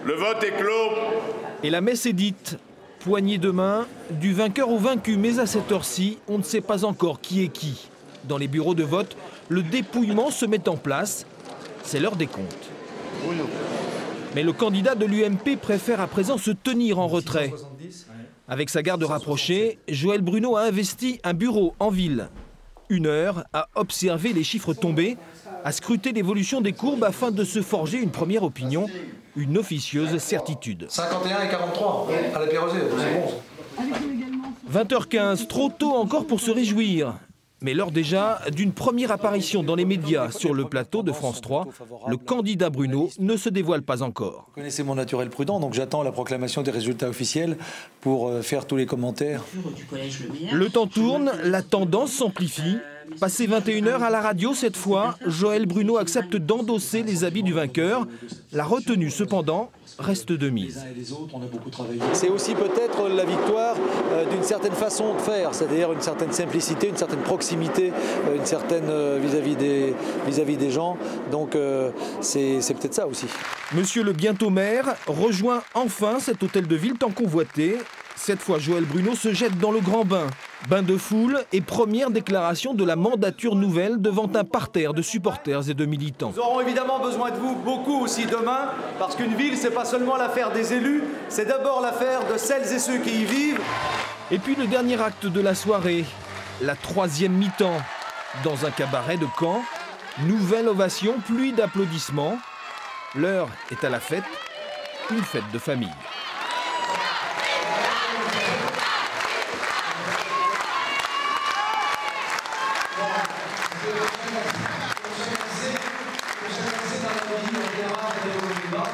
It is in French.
Le vote est clos. Et la messe est dite. Poignée de main, du vainqueur au vaincu. Mais à cette heure-ci, on ne sait pas encore qui est qui. Dans les bureaux de vote, le dépouillement se met en place. C'est l'heure des comptes. Mais le candidat de l'UMP préfère à présent se tenir en retrait. Avec sa garde rapprochée, Joël Bruno a investi un bureau en ville. 1 heure à observer les chiffres tombés, à scruter l'évolution des courbes afin de se forger une première opinion, une officieuse certitude. 51 et 43 à la Pierrosée, c'est bon. 20h15, trop tôt encore pour se réjouir. Mais lors déjà d'une première apparition dans les médias sur le plateau de France 3, le candidat Bruno ne se dévoile pas encore. Vous connaissez mon naturel prudent, donc j'attends la proclamation des résultats officiels pour faire tous les commentaires. Le temps tourne, la tendance s'amplifie. Passé 21h à la radio cette fois, Joël Bruno accepte d'endosser les habits du vainqueur. La retenue cependant reste de mise. C'est aussi peut-être la victoire d'une certaine façon de faire, c'est-à-dire une certaine simplicité, une certaine proximité, une certaine vis-à-vis des gens. Donc c'est peut-être ça aussi. Monsieur le bientôt maire rejoint enfin cet hôtel de ville tant convoité. Cette fois, Joël Bruno se jette dans le grand bain. Bain de foule et première déclaration de la mandature nouvelle devant un parterre de supporters et de militants. Nous aurons évidemment besoin de vous beaucoup aussi demain, parce qu'une ville, c'est pas seulement l'affaire des élus, c'est d'abord l'affaire de celles et ceux qui y vivent. Et puis le dernier acte de la soirée, la 3e mi-temps. Dans un cabaret de Caen, nouvelle ovation, pluie d'applaudissements. L'heure est à la fête, une fête de famille. Je vais passer dans la vie, on verra,